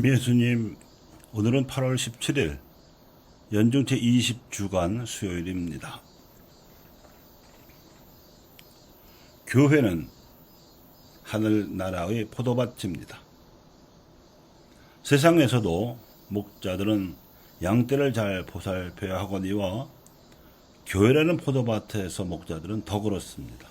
김예수님, 오늘은 8월 17일 연중 제20주간 수요일입니다. 교회는 하늘나라의 포도밭입니다. 세상에서도 목자들은 양떼를 잘 보살펴야 하거니와 교회라는 포도밭에서 목자들은 더 그렇습니다.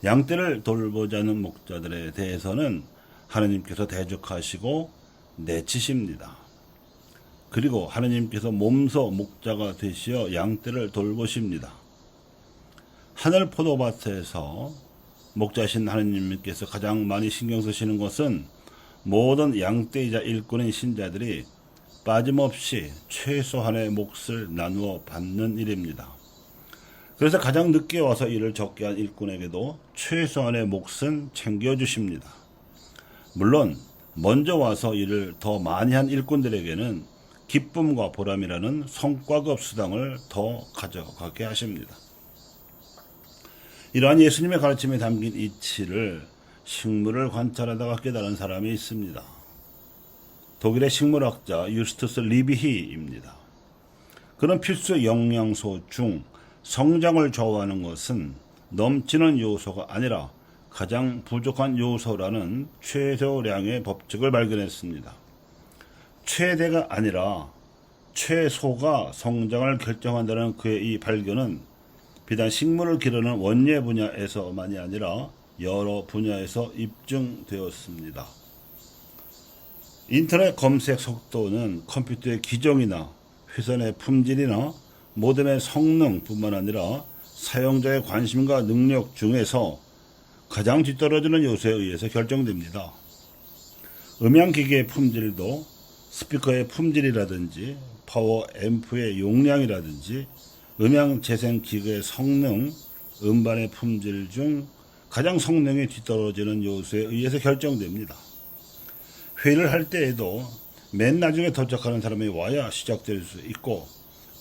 양떼를 돌보자는 목자들에 대해서는 하느님께서 대적하시고 내치십니다. 그리고 하느님께서 몸소 목자가 되시어 양떼를 돌보십니다. 하늘 포도밭에서 목자신 하느님께서 가장 많이 신경 쓰시는 것은 모든 양떼이자 일꾼인 신자들이 빠짐없이 최소한의 몫을 나누어 받는 일입니다. 그래서 가장 늦게 와서 일을 적게 한 일꾼에게도 최소한의 몫은 챙겨주십니다. 물론 먼저 와서 일을 더 많이 한 일꾼들에게는 기쁨과 보람이라는 성과급 수당을 더 가져가게 하십니다. 이러한 예수님의 가르침에 담긴 이치를 식물을 관찰하다가 깨달은 사람이 있습니다. 독일의 식물학자 유스투스 리비히입니다. 그는 필수 영양소 중 성장을 좌우하는 것은 넘치는 요소가 아니라 가장 부족한 요소라는 최소량의 법칙을 발견했습니다. 최대가 아니라 최소가 성장을 결정한다는 그의 이 발견은 비단 식물을 기르는 원예 분야에서만이 아니라 여러 분야에서 입증되었습니다. 인터넷 검색 속도는 컴퓨터의 기종이나 회선의 품질이나 모뎀의 성능뿐만 아니라 사용자의 관심과 능력 중에서 가장 뒤떨어지는 요소에 의해서 결정됩니다. 음향기기의 품질도 스피커의 품질이라든지 파워 앰프의 용량이라든지 음향 재생 기계의 성능, 음반의 품질 중 가장 성능이 뒤떨어지는 요소에 의해서 결정됩니다. 회의를 할 때에도 맨 나중에 도착하는 사람이 와야 시작될 수 있고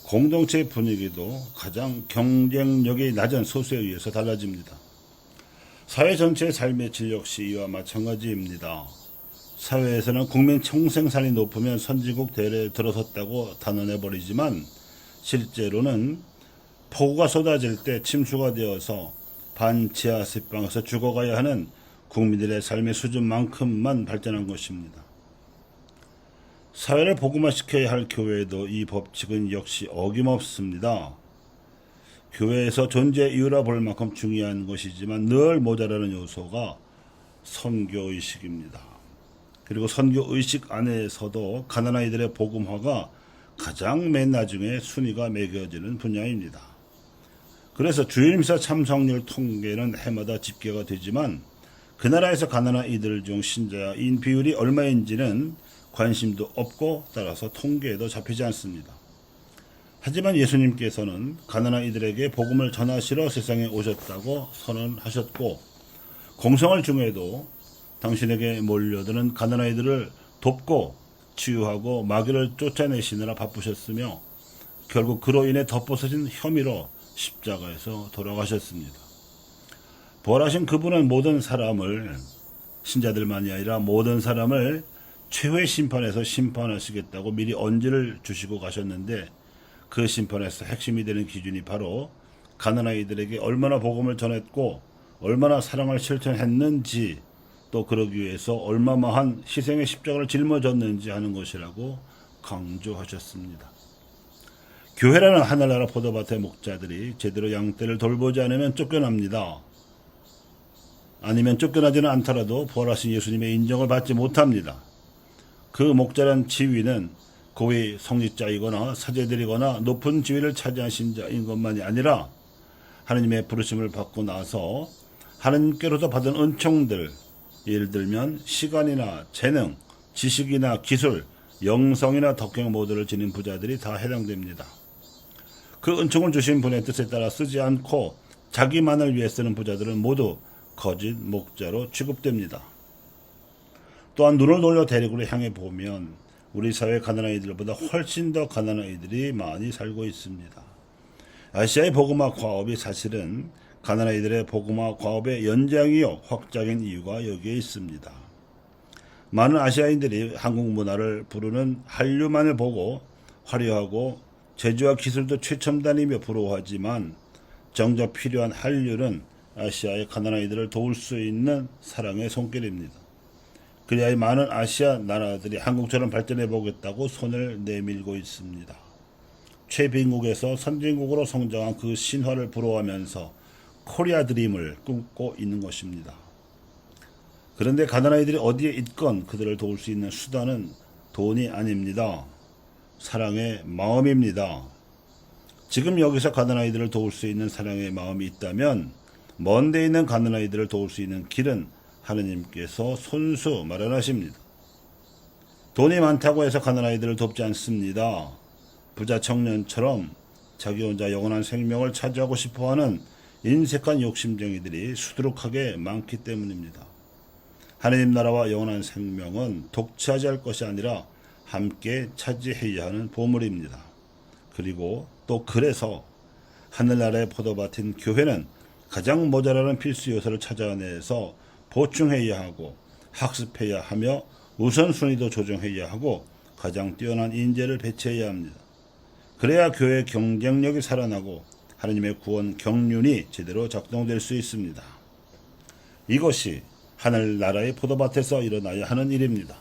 공동체의 분위기도 가장 경쟁력이 낮은 소수에 의해서 달라집니다. 사회 전체의 삶의 질 역시 이와 마찬가지입니다. 사회에서는 국민 총생산이 높으면 선진국 대래에 들어섰다고 단언해버리지만 실제로는 폭우가 쏟아질 때 침수가 되어서 반지하 습방에서 죽어가야 하는 국민들의 삶의 수준만큼만 발전한 것입니다. 사회를 복음화시켜야 할 교회에도 이 법칙은 역시 어김없습니다. 교회에서 존재 이유라 볼 만큼 중요한 것이지만 늘 모자라는 요소가 선교의식입니다. 그리고 선교의식 안에서도 가난아이들의 복음화가 가장 맨 나중에 순위가 매겨지는 분야입니다. 그래서 주일미사 참석률 통계는 해마다 집계가 되지만 그 나라에서 가난아이들 중 신자인 비율이 얼마인지는 관심도 없고 따라서 통계에도 잡히지 않습니다. 하지만 예수님께서는 가난아이들에게 복음을 전하시러 세상에 오셨다고 선언하셨고 공생활 중에도 당신에게 몰려드는 가난아이들을 돕고 치유하고 마귀를 쫓아내시느라 바쁘셨으며 결국 그로 인해 덮어서진 혐의로 십자가에서 돌아가셨습니다. 부활하신 그분은 모든 사람을, 신자들만이 아니라 모든 사람을 최후의 심판에서 심판하시겠다고 미리 언지를 주시고 가셨는데 그 심판에서 핵심이 되는 기준이 바로 가난아이들에게 얼마나 복음을 전했고 얼마나 사랑을 실천했는지 또 그러기 위해서 얼마만한 희생의 십자가를 짊어졌는지 하는 것이라고 강조하셨습니다. 교회라는 하늘나라 포도밭의 목자들이 제대로 양떼를 돌보지 않으면 쫓겨납니다. 아니면 쫓겨나지는 않더라도 부활하신 예수님의 인정을 받지 못합니다. 그 목자란 지위는 고위 성직자이거나 사제들이거나 높은 지위를 차지하신 자인 것만이 아니라 하느님의 부르심을 받고 나서 하느님께로서 받은 은총들, 예를 들면 시간이나 재능, 지식이나 기술, 영성이나 덕경 모두를 지닌 부자들이 다 해당됩니다. 그 은총을 주신 분의 뜻에 따라 쓰지 않고 자기만을 위해 쓰는 부자들은 모두 거짓 목자로 취급됩니다. 또한 눈을 돌려 대륙으로 향해 보면 우리 사회 가난아이들보다 훨씬 더 가난아이들이 많이 살고 있습니다. 아시아의 복음화 과업이 사실은 가난아이들의 복음화 과업의 연장이요 확장인 이유가 여기에 있습니다. 많은 아시아인들이 한국 문화를 부르는 한류만을 보고 화려하고 제주와 기술도 최첨단이며 부러워하지만 정작 필요한 한류는 아시아의 가난아이들을 도울 수 있는 사랑의 손길입니다. 그래야 많은 아시아 나라들이 한국처럼 발전해 보겠다고 손을 내밀고 있습니다. 최빈국에서 선진국으로 성장한 그 신화를 부러워하면서 코리아 드림을 꿈고 있는 것입니다. 그런데 가난아이들이 어디에 있건 그들을 도울 수 있는 수단은 돈이 아닙니다. 사랑의 마음입니다. 지금 여기서 가난아이들을 도울 수 있는 사랑의 마음이 있다면 먼 데 있는 가난아이들을 도울 수 있는 길은 하느님께서 손수 마련하십니다. 돈이 많다고 해서 가난아이들을 돕지 않습니다. 부자 청년처럼 자기 혼자 영원한 생명을 차지하고 싶어하는 인색한 욕심쟁이들이 수두룩하게 많기 때문입니다. 하느님 나라와 영원한 생명은 독차지할 것이 아니라 함께 차지해야 하는 보물입니다. 그리고 또 그래서 하늘나라의 포도밭인 교회는 가장 모자라는 필수 요소를 찾아내서 보충해야 하고 학습해야 하며 우선순위도 조정해야 하고 가장 뛰어난 인재를 배치해야 합니다. 그래야 교회의 경쟁력이 살아나고 하느님의 구원 경륜이 제대로 작동될 수 있습니다. 이것이 하늘나라의 포도밭에서 일어나야 하는 일입니다.